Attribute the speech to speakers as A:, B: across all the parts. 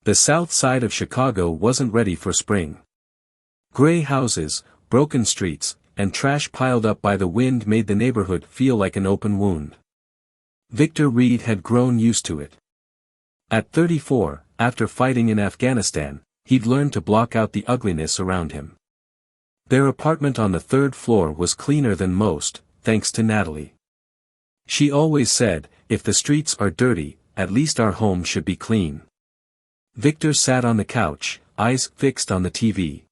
A: The south side of Chicago wasn't ready for spring. Gray houses, broken streets, and trash piled up by the wind made the neighborhood feel like an open wound. Victor Reed had grown used to it. At 34, after fighting in Afghanistan, he'd learned to block out the ugliness around him. Their apartment on the third floor was cleaner than most, thanks to Natalie. She always said, "If the streets are dirty, at least our home should be clean." Victor sat on the couch, eyes fixed on the TV.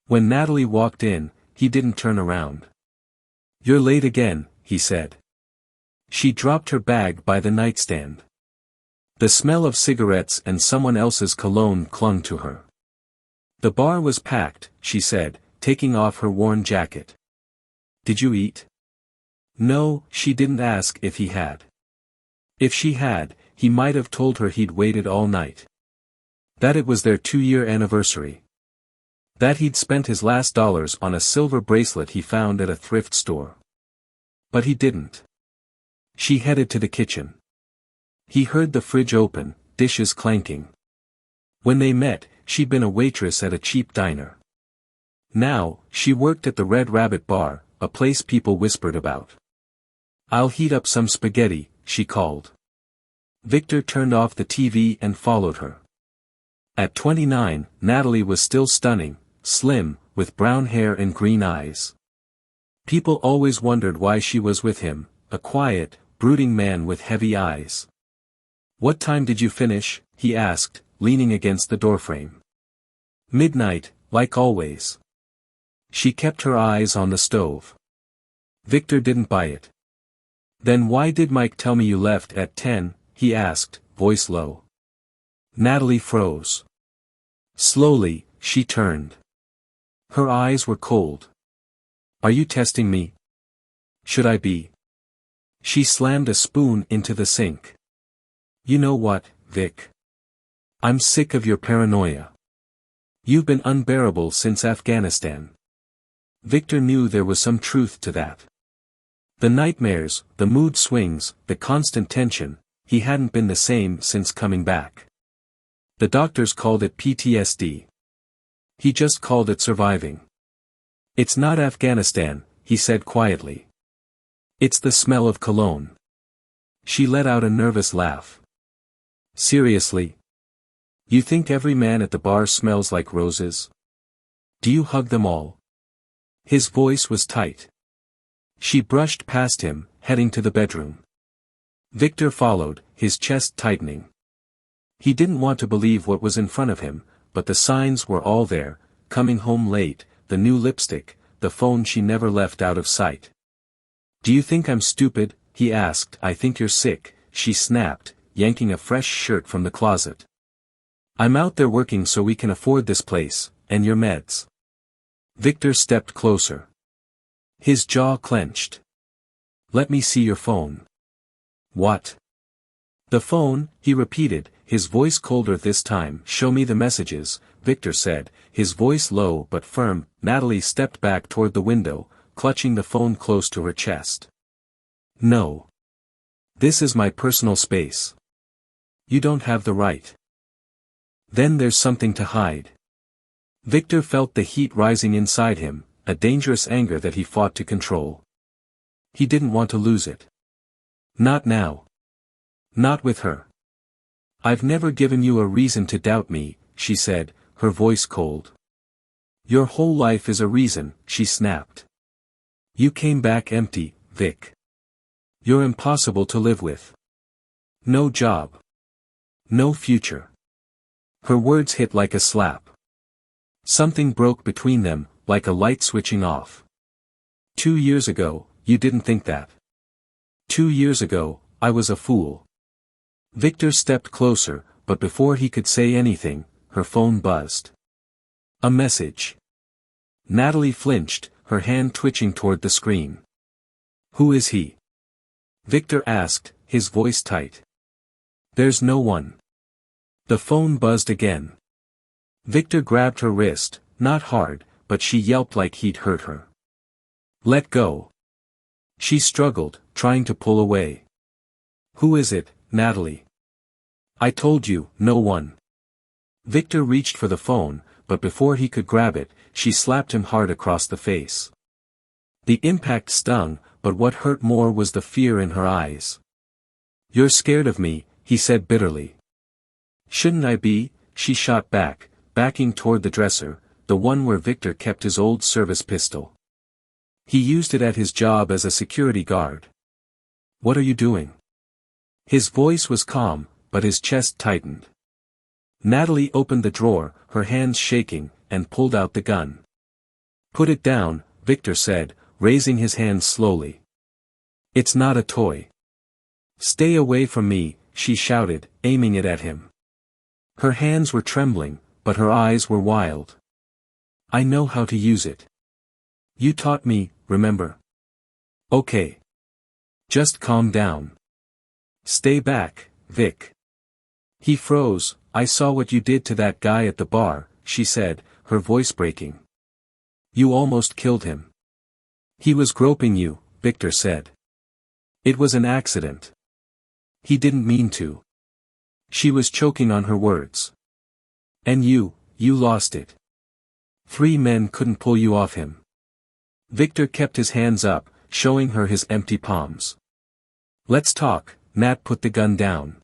A: When Natalie walked in, he didn't turn around. "You're late again," he said. She dropped her bag by the nightstand. The smell of cigarettes and someone else's cologne clung to her. "The bar was packed," she said, taking off her worn jacket. "Did you eat?" No, she didn't ask if he had. If she had, he might have told her he'd waited all night. That it was their 2-year anniversary. That he'd spent his last dollars on a silver bracelet he found at a thrift store. But he didn't. She headed to the kitchen. He heard the fridge open, dishes clanking. When they met, she'd been a waitress at a cheap diner. Now, she worked at the Red Rabbit Bar, a place people whispered about. "I'll heat up some spaghetti," she called. Victor turned off the TV and followed her. At 29, Natalie was still stunning, slim, with brown hair and green eyes. People always wondered why she was with him, a quiet, brooding man with heavy eyes. "What time did you finish?" he asked, leaning against the doorframe. "Midnight, like always." She kept her eyes on the stove. Victor didn't buy it. "Then why did Mike tell me you left at 10, he asked, voice low. Natalie froze. Slowly, she turned. Her eyes were cold. "Are you testing me? Should I be?" She slammed a spoon into the sink. "You know what, Vic? I'm sick of your paranoia. You've been unbearable since Afghanistan." Victor knew there was some truth to that. The nightmares, the mood swings, the constant tension, he hadn't been the same since coming back. The doctors called it PTSD. He just called it surviving. "It's not Afghanistan," he said quietly. "It's the smell of cologne." She let out a nervous laugh. "Seriously? You think every man at the bar smells like roses? Do you hug them all?" His voice was tight. She brushed past him, heading to the bedroom. Victor followed, his chest tightening. He didn't want to believe what was in front of him, but the signs were all there: coming home late, the new lipstick, the phone she never left out of sight. "Do you think I'm stupid?" he asked. "I think you're sick," she snapped, yanking a fresh shirt from the closet. "I'm out there working so we can afford this place, and your meds." Victor stepped closer. His jaw clenched. "Let me see your phone." "What?" "The phone," he repeated, his voice colder this time. "Show me the messages," Victor said, his voice low but firm. Natalie stepped back toward the window, clutching the phone close to her chest. "No. This is my personal space. You don't have the right." "Then there's something to hide." Victor felt the heat rising inside him, a dangerous anger that he fought to control. He didn't want to lose it. Not now. Not with her. "I've never given you a reason to doubt me," she said, her voice cold. "Your whole life is a reason," she snapped. "You came back empty, Vic. You're impossible to live with. No job. No future." Her words hit like a slap. Something broke between them, like a light switching off. 2 years ago, you didn't think that. 2 years ago, I was a fool." Victor stepped closer, but before he could say anything, her phone buzzed. A message. Natalie flinched, her hand twitching toward the screen. "Who is he?" Victor asked, his voice tight. "There's no one." The phone buzzed again. Victor grabbed her wrist, not hard, but she yelped like he'd hurt her. "Let go." She struggled, trying to pull away. "Who is it, Natalie?" "I told you, no one." Victor reached for the phone, but before he could grab it, she slapped him hard across the face. The impact stung, but what hurt more was the fear in her eyes. "You're scared of me," he said bitterly. "Shouldn't I be?" she shot back, backing toward the dresser, the one where Victor kept his old service pistol. He used it at his job as a security guard. "What are you doing?" His voice was calm, but his chest tightened. Natalie opened the drawer, her hands shaking, and pulled out the gun. "Put it down," Victor said, raising his hand slowly. "It's not a toy." "Stay away from me," she shouted, aiming it at him. Her hands were trembling, but her eyes were wild. "I know how to use it. You taught me, remember?" "Okay. Just calm down. Stay back, Vic." He froze. "I saw what you did to that guy at the bar," she said, her voice breaking. "You almost killed him." "He was groping you," Victor said. "It was an accident. He didn't mean to." She was choking on her words. "And you lost it. 3 men couldn't pull you off him." Victor kept his hands up, showing her his empty palms. "Let's talk." Nat put the gun down.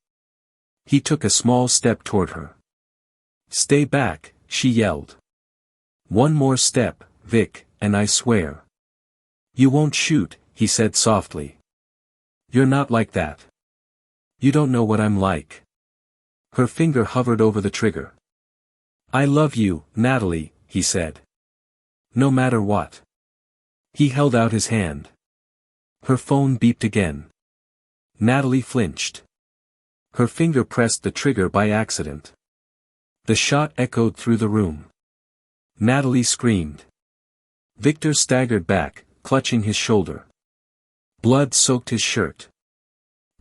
A: He took a small step toward her. "Stay back," she yelled. "One more step, Vic, and I swear." "You won't shoot," he said softly. "You're not like that. You don't know what I'm like." Her finger hovered over the trigger. "I love you, Natalie," he said. "No matter what." He held out his hand. Her phone beeped again. Natalie flinched. Her finger pressed the trigger by accident. The shot echoed through the room. Natalie screamed. Victor staggered back, clutching his shoulder. Blood soaked his shirt.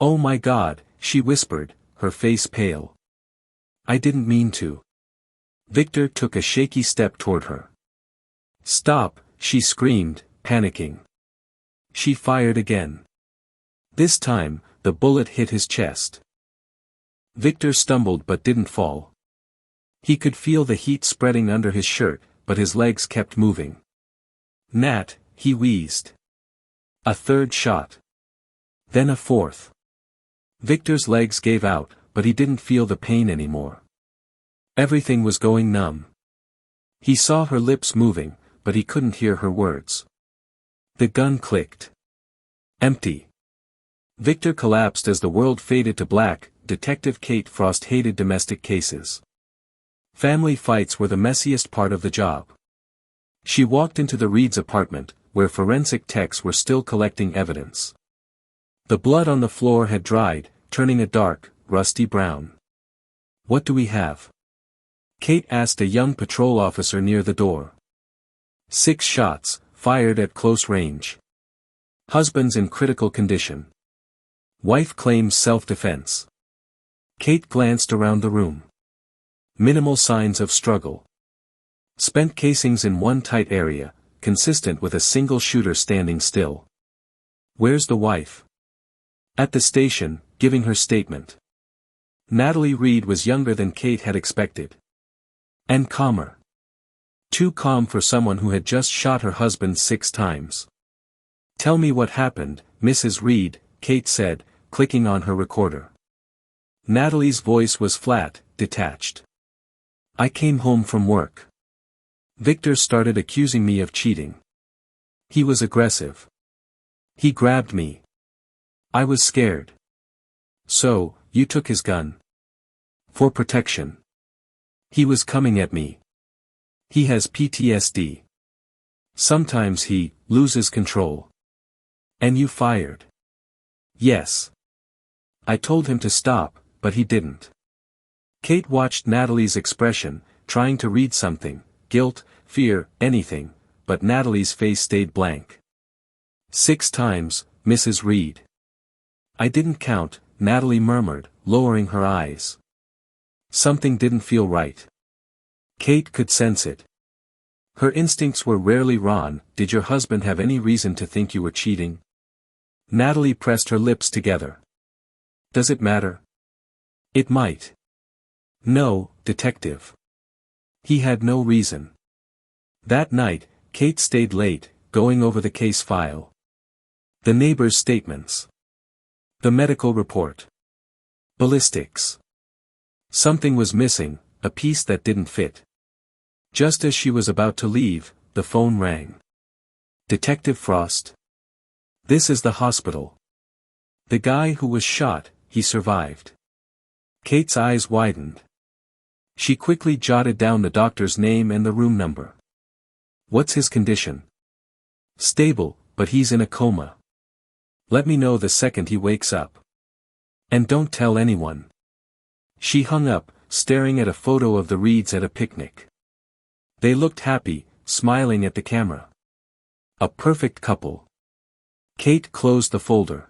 A: "Oh my God," she whispered, her face pale. "I didn't mean to." Victor took a shaky step toward her. "Stop," she screamed, panicking. She fired again. This time, the bullet hit his chest. Victor stumbled but didn't fall. He could feel the heat spreading under his shirt, but his legs kept moving. "Nat," he wheezed. A third shot. Then a fourth. Victor's legs gave out, but he didn't feel the pain anymore. Everything was going numb. He saw her lips moving, but he couldn't hear her words. The gun clicked. Empty. Victor collapsed as the world faded to black. Detective Kate Frost hated domestic cases. Family fights were the messiest part of the job. She walked into the Reeds' apartment, where forensic techs were still collecting evidence. The blood on the floor had dried, turning a dark, rusty brown. "What do we have?" Kate asked a young patrol officer near the door. 6 shots, fired at close range. Husband's in critical condition. Wife claims self-defense. Kate glanced around the room. Minimal signs of struggle. Spent casings in one tight area, consistent with a single shooter standing still. "Where's the wife?" "At the station, giving her statement." Natalie Reed was younger than Kate had expected. And calmer. Too calm for someone who had just shot her husband 6 times. "Tell me what happened, Mrs. Reed," Kate said, clicking on her recorder. Natalie's voice was flat, detached. "I came home from work. Victor started accusing me of cheating. He was aggressive. He grabbed me. I was scared. So, you took his gun. For protection. He was coming at me. He has PTSD. Sometimes he loses control. And you fired." "Yes. I told him to stop, but he didn't." Kate watched Natalie's expression, trying to read something, guilt, fear, anything, but Natalie's face stayed blank. 6 times, Mrs. Reed." "I didn't count," Natalie murmured, lowering her eyes. Something didn't feel right. Kate could sense it. Her instincts were rarely wrong. "Did your husband have any reason to think you were cheating?" Natalie pressed her lips together. "Does it matter?" "It might." No, detective. He had no reason. That night, Kate stayed late, going over the case file. The neighbors' statements. The medical report. Ballistics. Something was missing, a piece that didn't fit. Just as she was about to leave, the phone rang. Detective Frost. This is the hospital. The guy who was shot, he survived. Kate's eyes widened. She quickly jotted down the doctor's name and the room number. What's his condition? Stable, but he's in a coma. Let me know the second he wakes up. And don't tell anyone. She hung up, staring at a photo of the Reeds at a picnic. They looked happy, smiling at the camera. A perfect couple. Kate closed the folder.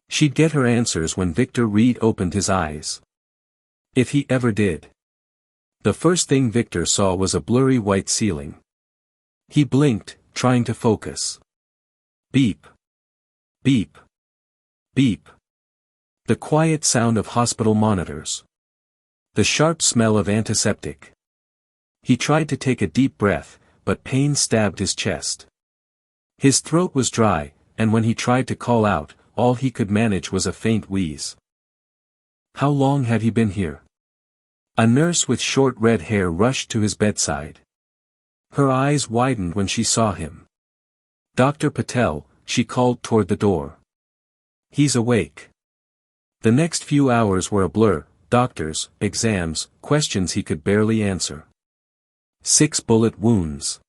A: She'd get her answers when Victor Reed opened his eyes. If he ever did. The first thing Victor saw was a blurry white ceiling. He blinked, trying to focus. Beep. Beep. Beep. The quiet sound of hospital monitors. The sharp smell of antiseptic. He tried to take a deep breath, but pain stabbed his chest. His throat was dry, and when he tried to call out, all he could manage was a faint wheeze. How long had he been here? A nurse with short red hair rushed to his bedside. Her eyes widened when she saw him. Dr. Patel, she called toward the door. He's awake. The next few hours were a blur, doctors, exams, questions he could barely answer. 6 bullet wounds.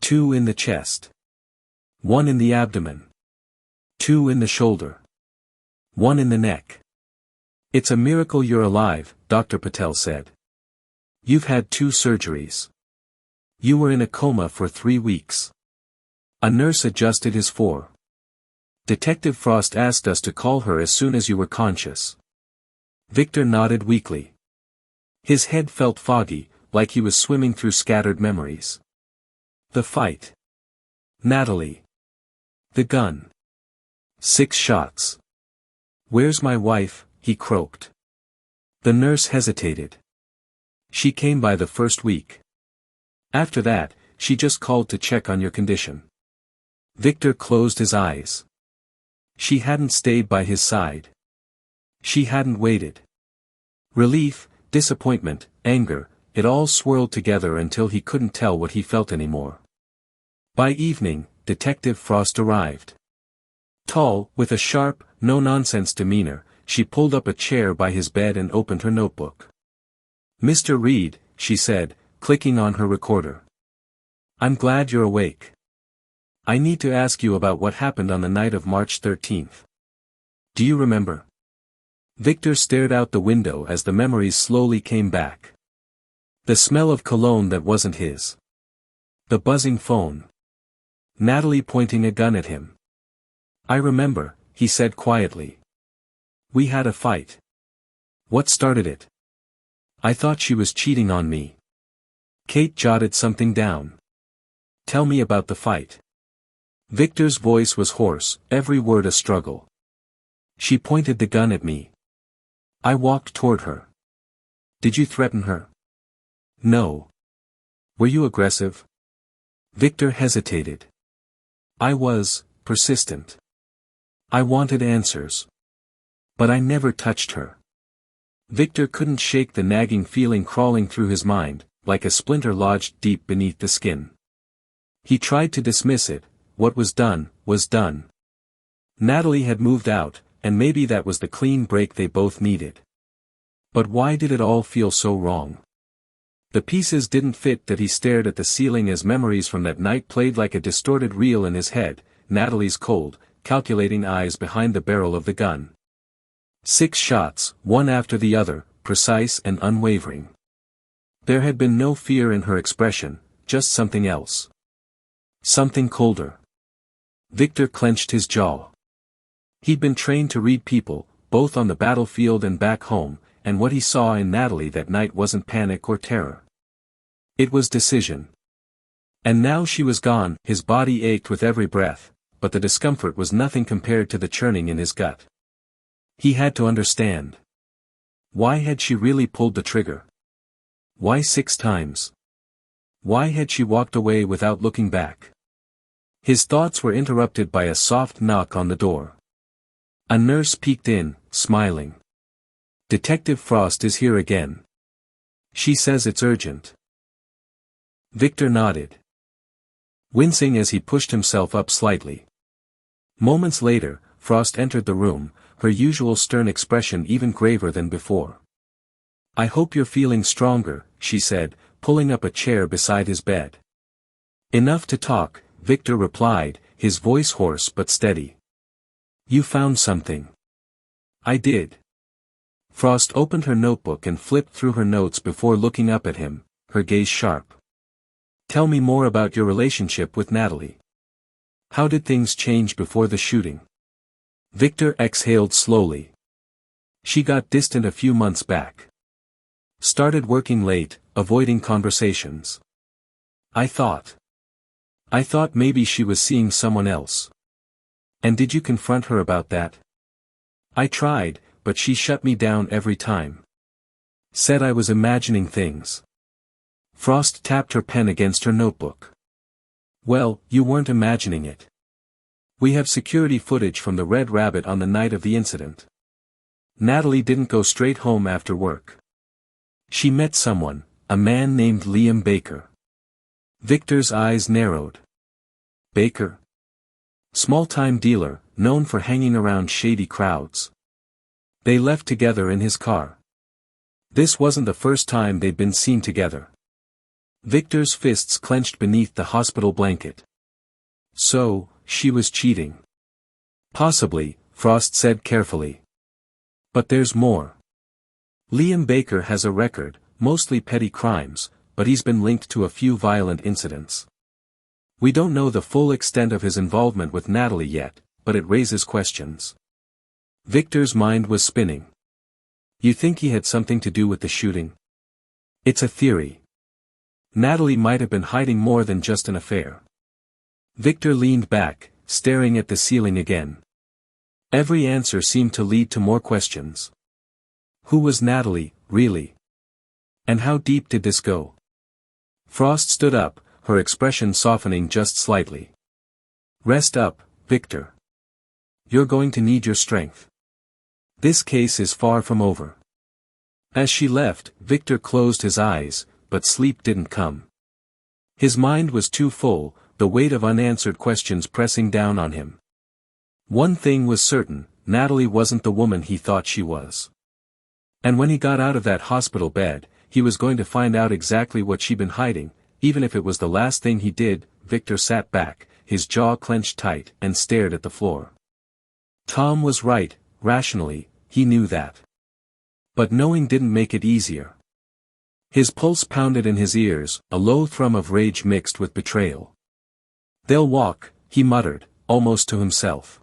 A: 2 in the chest. 1 in the abdomen. 2 in the shoulder. 1 in the neck. It's a miracle you're alive, Dr. Patel said. You've had 2 surgeries. You were in a coma for 3 weeks. A nurse adjusted his 4. Detective Frost asked us to call her as soon as you were conscious. Victor nodded weakly. His head felt foggy, like he was swimming through scattered memories. The fight. Natalie. The gun. 6 shots. Where's my wife? He croaked. The nurse hesitated. She came by the first week. After that, she just called to check on your condition. Victor closed his eyes. She hadn't stayed by his side. She hadn't waited. Relief, disappointment, anger, it all swirled together until he couldn't tell what he felt anymore. By evening, Detective Frost arrived. Tall, with a sharp, no-nonsense demeanor, she pulled up a chair by his bed and opened her notebook. Mr. Reed, she said, clicking on her recorder. I'm glad you're awake. I need to ask you about what happened on the night of March 13th. Do you remember? Victor stared out the window as the memories slowly came back. The smell of cologne that wasn't his. The buzzing phone. Natalie pointing a gun at him. I remember, he said quietly. We had a fight. What started it? I thought she was cheating on me. Kate jotted something down. Tell me about the fight. Victor's voice was hoarse, every word a struggle. She pointed the gun at me. I walked toward her. Did you threaten her? No. Were you aggressive? Victor hesitated. I was, persistent. I wanted answers. But I never touched her. Victor couldn't shake the nagging feeling crawling through his mind, like a splinter lodged deep beneath the skin. He tried to dismiss it. What was done, was done. Natalie had moved out, and maybe that was the clean break they both needed. But why did it all feel so wrong? The pieces didn't fit that he stared at the ceiling as memories from that night played like a distorted reel in his head, Natalie's cold, calculating eyes behind the barrel of the gun. 6 shots, one after the other, precise and unwavering. There had been no fear in her expression, just something else. Something colder. Victor clenched his jaw. He'd been trained to read people, both on the battlefield and back home, and what he saw in Natalie that night wasn't panic or terror. It was decision. And now she was gone, his body ached with every breath, but the discomfort was nothing compared to the churning in his gut. He had to understand. Why had she really pulled the trigger? Why 6 times? Why had she walked away without looking back? His thoughts were interrupted by a soft knock on the door. A nurse peeked in, smiling. "Detective Frost is here again. She says it's urgent." Victor nodded, wincing as he pushed himself up slightly. Moments later, Frost entered the room, her usual stern expression even graver than before. "I hope you're feeling stronger," she said, pulling up a chair beside his bed. "Enough to talk," Victor replied, his voice hoarse but steady. "You found something." "I did." Frost opened her notebook and flipped through her notes before looking up at him, her gaze sharp. "Tell me more about your relationship with Natalie. How did things change before the shooting?" Victor exhaled slowly. "She got distant a few months back. Started working late, avoiding conversations. I thought maybe she was seeing someone else." "And did you confront her about that?" "I tried, but she shut me down every time. Said I was imagining things." Frost tapped her pen against her notebook. "Well, you weren't imagining it. We have security footage from the Red Rabbit on the night of the incident. Natalie didn't go straight home after work. She met someone, a man named Liam Baker." Victor's eyes narrowed. "Baker? Small-time dealer, known for hanging around shady crowds. They left together in his car. This wasn't the first time they'd been seen together." Victor's fists clenched beneath the hospital blanket. "So, she was cheating." "Possibly," Frost said carefully. "But there's more. Liam Baker has a record, mostly petty crimes, but he's been linked to a few violent incidents. We don't know the full extent of his involvement with Natalie yet, but it raises questions." Victor's mind was spinning. "You think he had something to do with the shooting?" "It's a theory. Natalie might have been hiding more than just an affair." Victor leaned back, staring at the ceiling again. Every answer seemed to lead to more questions. Who was Natalie, really? And how deep did this go? Frost stood up, her expression softening just slightly. "Rest up, Victor. You're going to need your strength. This case is far from over." As she left, Victor closed his eyes, but sleep didn't come. His mind was too full, the weight of unanswered questions pressing down on him. One thing was certain, Natalie wasn't the woman he thought she was. And when he got out of that hospital bed, he was going to find out exactly what she'd been hiding, even if it was the last thing he did. Victor sat back, his jaw clenched tight, and stared at the floor. Tom was right, rationally, he knew that. But knowing didn't make it easier. His pulse pounded in his ears, a low thrum of rage mixed with betrayal. "They'll walk," he muttered, almost to himself.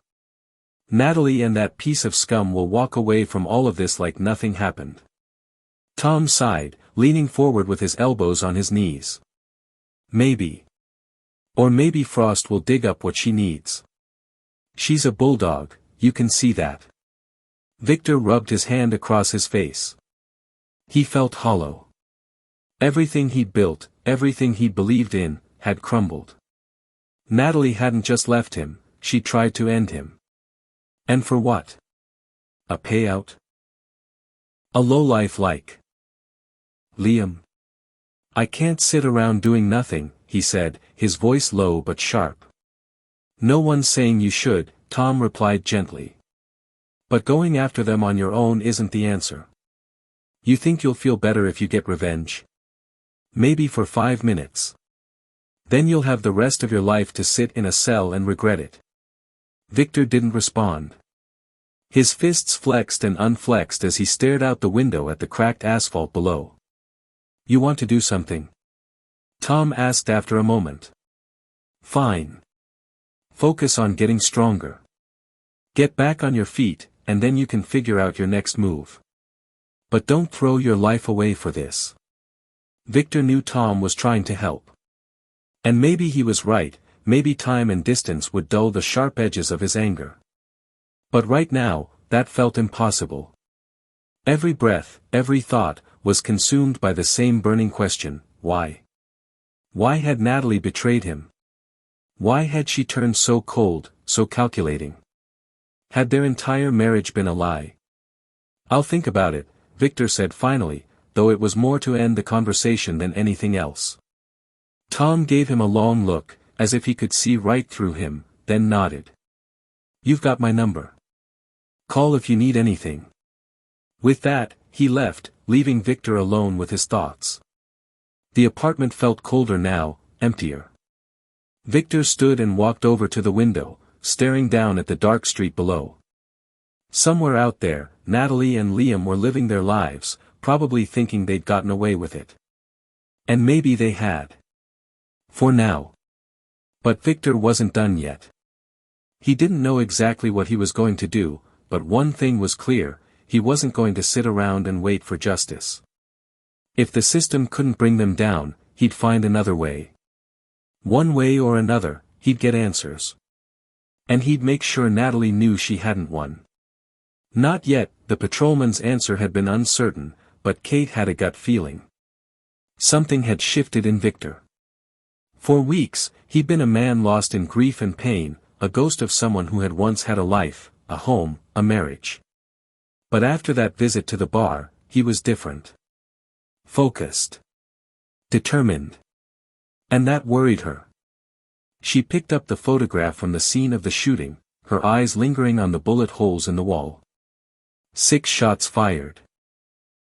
A: "Natalie and that piece of scum will walk away from all of this like nothing happened." Tom sighed, leaning forward with his elbows on his knees. "Maybe. Or maybe Frost will dig up what she needs. She's a bulldog, you can see that." Victor rubbed his hand across his face. He felt hollow. Everything he'd built, everything he'd believed in, had crumbled. Natalie hadn't just left him, she tried to end him. And for what? A payout? A lowlife like Liam. "I can't sit around doing nothing," he said, his voice low but sharp. "No one's saying you should," Tom replied gently. "But going after them on your own isn't the answer. You think you'll feel better if you get revenge? Maybe for 5 minutes. Then you'll have the rest of your life to sit in a cell and regret it." Victor didn't respond. His fists flexed and unflexed as he stared out the window at the cracked asphalt below. "You want to do something?" Tom asked after a moment. "Fine. Focus on getting stronger. Get back on your feet, and then you can figure out your next move. But don't throw your life away for this." Victor knew Tom was trying to help. And maybe he was right, maybe time and distance would dull the sharp edges of his anger. But right now, that felt impossible. Every breath, every thought, was consumed by the same burning question: why? Why had Natalie betrayed him? Why had she turned so cold, so calculating? Had their entire marriage been a lie? "I'll think about it," Victor said finally, though it was more to end the conversation than anything else. Tom gave him a long look, as if he could see right through him, then nodded. "You've got my number. Call if you need anything." With that, he left, leaving Victor alone with his thoughts. The apartment felt colder now, emptier. Victor stood and walked over to the window, staring down at the dark street below. Somewhere out there, Natalie and Liam were living their lives, probably thinking they'd gotten away with it. And maybe they had. For now. But Victor wasn't done yet. He didn't know exactly what he was going to do, but one thing was clear: he wasn't going to sit around and wait for justice. If the system couldn't bring them down, he'd find another way. One way or another, he'd get answers. And he'd make sure Natalie knew she hadn't won. Not yet. The patrolman's answer had been uncertain, but Kate had a gut feeling. Something had shifted in Victor. For weeks, he'd been a man lost in grief and pain, a ghost of someone who had once had a life, a home, a marriage. But after that visit to the bar, he was different. Focused. Determined. And that worried her. She picked up the photograph from the scene of the shooting, her eyes lingering on the bullet holes in the wall. 6 shots fired.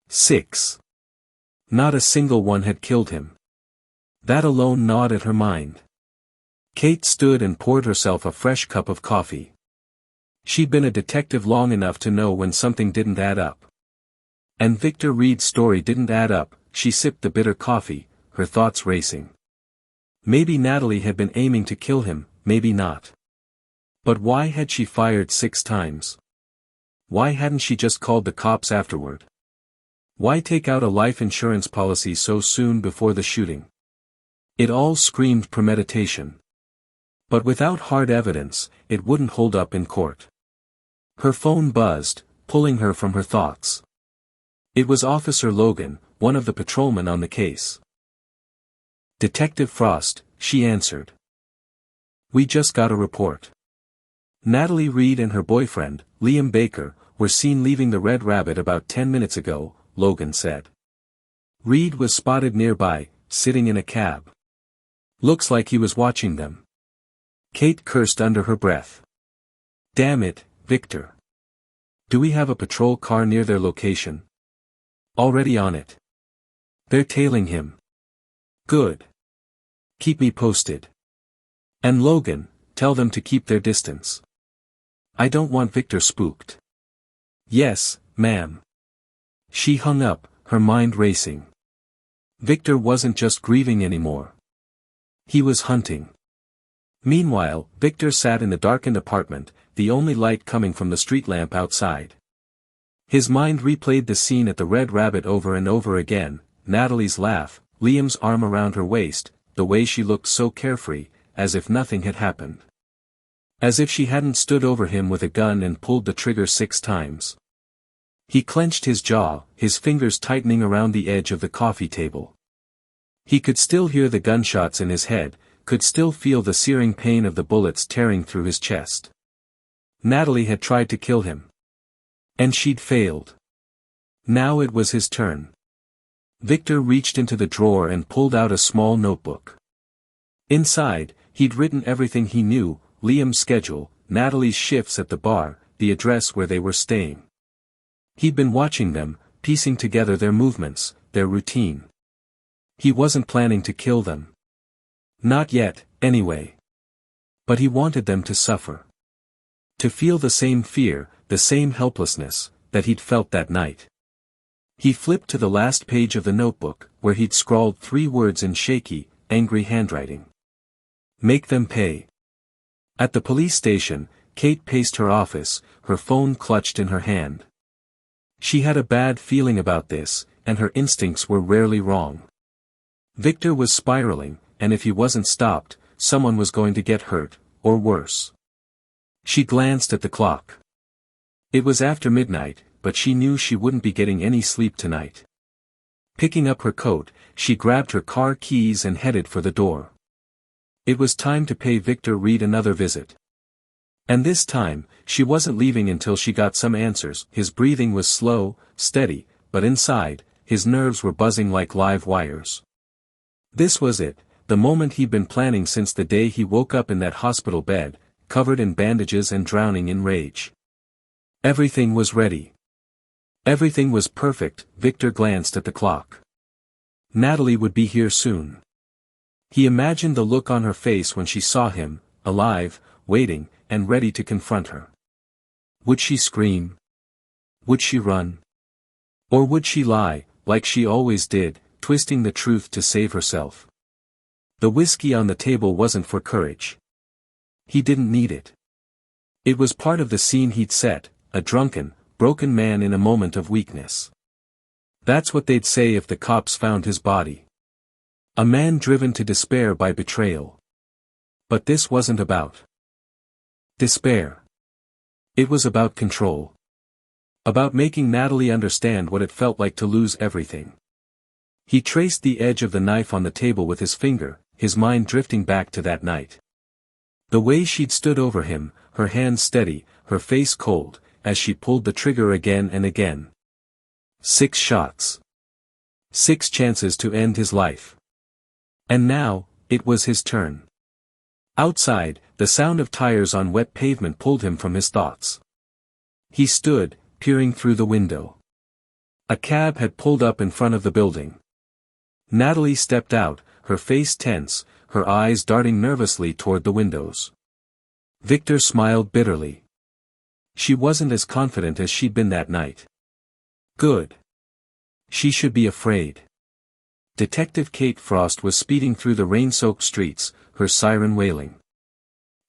A: 6. Not a single one had killed him. That alone gnawed at her mind. Kate stood and poured herself a fresh cup of coffee. She'd been a detective long enough to know when something didn't add up. And Victor Reed's story didn't add up. She sipped the bitter coffee, her thoughts racing. Maybe Natalie had been aiming to kill him, maybe not. But why had she fired 6 times? Why hadn't she just called the cops afterward? Why take out a life insurance policy so soon before the shooting? It all screamed premeditation. But without hard evidence, it wouldn't hold up in court. Her phone buzzed, pulling her from her thoughts. It was Officer Logan, one of the patrolmen on the case. "Detective Frost," she answered. "We just got a report. Natalie Reed and her boyfriend, Liam Baker, were seen leaving the Red Rabbit about 10 minutes ago," Logan said. "Reed was spotted nearby, sitting in a cab. Looks like he was watching them." Kate cursed under her breath. "Damn it, Victor. Do we have a patrol car near their location?" "Already on it. They're tailing him." "Good. Keep me posted. And Logan, tell them to keep their distance. I don't want Victor spooked." "Yes, ma'am." She hung up, her mind racing. Victor wasn't just grieving anymore. He was hunting. Meanwhile, Victor sat in the darkened apartment, the only light coming from the street lamp outside. His mind replayed the scene at the Red Rabbit over and over again: Natalie's laugh, Liam's arm around her waist, the way she looked so carefree, as if nothing had happened. As if she hadn't stood over him with a gun and pulled the trigger 6 times. He clenched his jaw, his fingers tightening around the edge of the coffee table. He could still hear the gunshots in his head, could still feel the searing pain of the bullets tearing through his chest. Natalie had tried to kill him. And she'd failed. Now it was his turn. Victor reached into the drawer and pulled out a small notebook. Inside, he'd written everything he knew: Liam's schedule, Natalie's shifts at the bar, the address where they were staying. He'd been watching them, piecing together their movements, their routine. He wasn't planning to kill them. Not yet, anyway. But he wanted them to suffer. To feel the same fear, the same helplessness, that he'd felt that night. He flipped to the last page of the notebook, where he'd scrawled 3 words in shaky, angry handwriting. Make them pay. At the police station, Kate paced her office, her phone clutched in her hand. She had a bad feeling about this, and her instincts were rarely wrong. Victor was spiraling, and if he wasn't stopped, someone was going to get hurt, or worse. She glanced at the clock. It was after midnight, but she knew she wouldn't be getting any sleep tonight. Picking up her coat, she grabbed her car keys and headed for the door. It was time to pay Victor Reed another visit. And this time, she wasn't leaving until she got some answers. His breathing was slow, steady, but inside, his nerves were buzzing like live wires. This was it, the moment he'd been planning since the day he woke up in that hospital bed, covered in bandages and drowning in rage. Everything was ready. Everything was perfect. Victor glanced at the clock. Natalie would be here soon. He imagined the look on her face when she saw him, alive, waiting, and ready to confront her. Would she scream? Would she run? Or would she lie, like she always did, twisting the truth to save herself? The whiskey on the table wasn't for courage. He didn't need it. It was part of the scene he'd set, a drunken, broken man in a moment of weakness. That's what they'd say if the cops found his body. A man driven to despair by betrayal. But this wasn't about despair. It was about control. About making Natalie understand what it felt like to lose everything. He traced the edge of the knife on the table with his finger, his mind drifting back to that night. The way she'd stood over him, her hands steady, her face cold, as she pulled the trigger again and again. 6 shots. 6 chances to end his life. And now, it was his turn. Outside, the sound of tires on wet pavement pulled him from his thoughts. He stood, peering through the window. A cab had pulled up in front of the building. Natalie stepped out, her face tense, her eyes darting nervously toward the windows. Victor smiled bitterly. She wasn't as confident as she'd been that night. Good. She should be afraid. Detective Kate Frost was speeding through the rain-soaked streets, her siren wailing.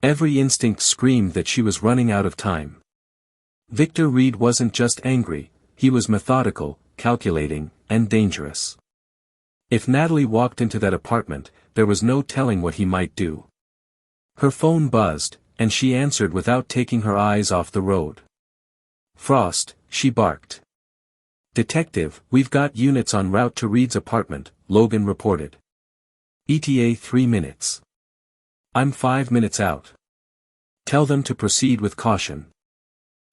A: Every instinct screamed that she was running out of time. Victor Reed wasn't just angry, he was methodical, calculating, and dangerous. If Natalie walked into that apartment, there was no telling what he might do. Her phone buzzed, and she answered without taking her eyes off the road. Frost, she barked. Detective, we've got units en route to Reed's apartment, Logan reported. ETA 3 minutes. I'm 5 minutes out. Tell them to proceed with caution.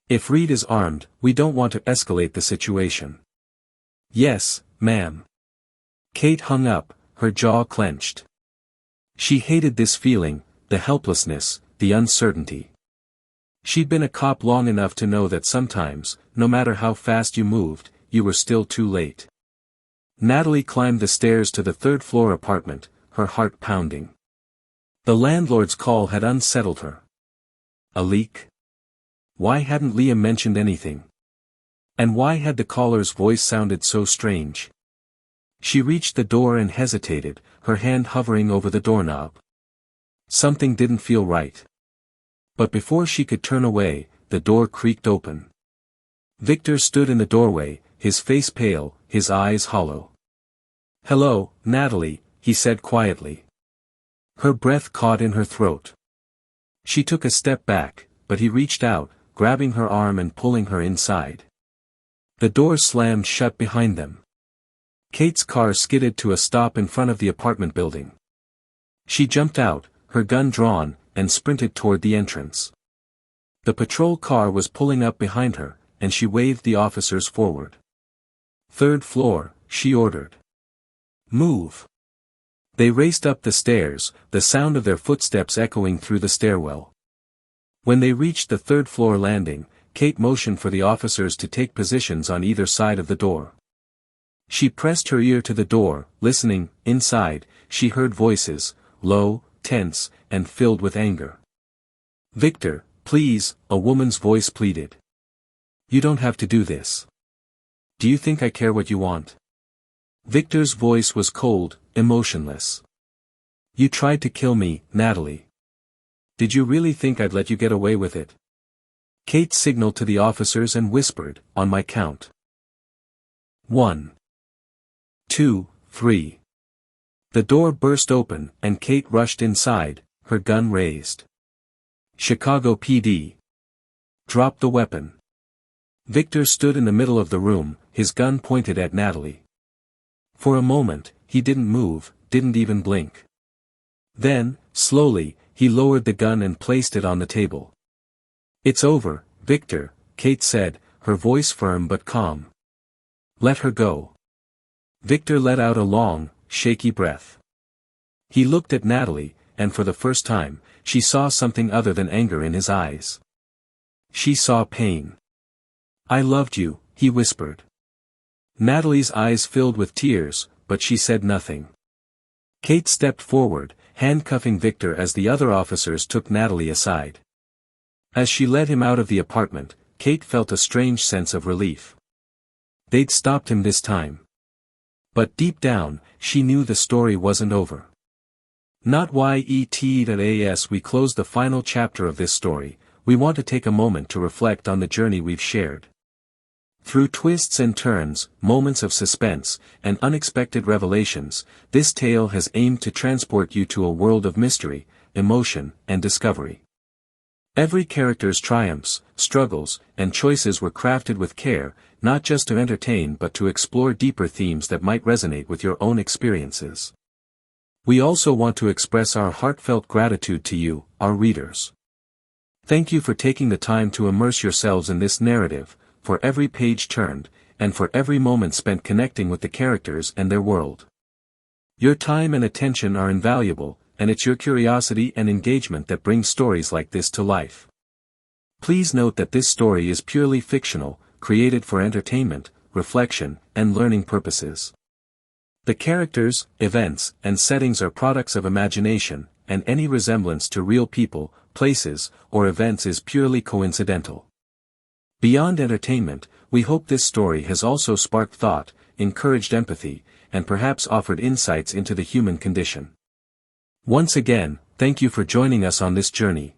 A: If Reed is armed, we don't want to escalate the situation. Yes, ma'am. Kate hung up, her jaw clenched. She hated this feeling, the helplessness, the uncertainty. She'd been a cop long enough to know that sometimes, no matter how fast you moved, you were still too late. Natalie climbed the stairs to the 3rd-floor apartment, her heart pounding. The landlord's call had unsettled her. A leak? Why hadn't Liam mentioned anything? And why had the caller's voice sounded so strange? She reached the door and hesitated, her hand hovering over the doorknob. Something didn't feel right. But before she could turn away, the door creaked open. Victor stood in the doorway, his face pale, his eyes hollow. "Hello, Natalie," he said quietly. Her breath caught in her throat. She took a step back, but he reached out, grabbing her arm and pulling her inside. The door slammed shut behind them. Kate's car skidded to a stop in front of the apartment building. She jumped out, her gun drawn, and sprinted toward the entrance. The patrol car was pulling up behind her, and she waved the officers forward. "3rd floor," she ordered. "Move." They raced up the stairs, the sound of their footsteps echoing through the stairwell. When they reached the 3rd-floor landing, Kate motioned for the officers to take positions on either side of the door. She pressed her ear to the door, listening. Inside, she heard voices, low, tense, and filled with anger. "Victor, please," a woman's voice pleaded. "You don't have to do this. Do you think I care what you want?" Victor's voice was cold, emotionless. "You tried to kill me, Natalie. Did you really think I'd let you get away with it?" Kate signaled to the officers and whispered, "On my count. 1, 2, 3. The door burst open, and Kate rushed inside, her gun raised. "Chicago PD. Drop the weapon." Victor stood in the middle of the room, his gun pointed at Natalie. For a moment, he didn't move, didn't even blink. Then, slowly, he lowered the gun and placed it on the table. "It's over, Victor," Kate said, her voice firm but calm. "Let her go." Victor let out a long, shaky breath. He looked at Natalie, and for the first time, she saw something other than anger in his eyes. She saw pain. "I loved you," he whispered. Natalie's eyes filled with tears, but she said nothing. Kate stepped forward, handcuffing Victor as the other officers took Natalie aside. As she led him out of the apartment, Kate felt a strange sense of relief. They'd stopped him this time. But deep down, she knew the story wasn't over. Not yet. As we close the final chapter of this story, we want to take a moment to reflect on the journey we've shared. Through twists and turns, moments of suspense, and unexpected revelations, this tale has aimed to transport you to a world of mystery, emotion, and discovery. Every character's triumphs, struggles, and choices were crafted with care, not just to entertain but to explore deeper themes that might resonate with your own experiences. We also want to express our heartfelt gratitude to you, our readers. Thank you for taking the time to immerse yourselves in this narrative, for every page turned, and for every moment spent connecting with the characters and their world. Your time and attention are invaluable, and it's your curiosity and engagement that brings stories like this to life. Please note that this story is purely fictional, created for entertainment, reflection, and learning purposes. The characters, events, and settings are products of imagination, and any resemblance to real people, places, or events is purely coincidental. Beyond entertainment, we hope this story has also sparked thought, encouraged empathy, and perhaps offered insights into the human condition. Once again, thank you for joining us on this journey.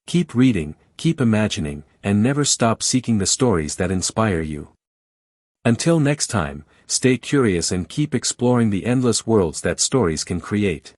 A: Keep reading, keep imagining, and never stop seeking the stories that inspire you. Until next time, stay curious and keep exploring the endless worlds that stories can create.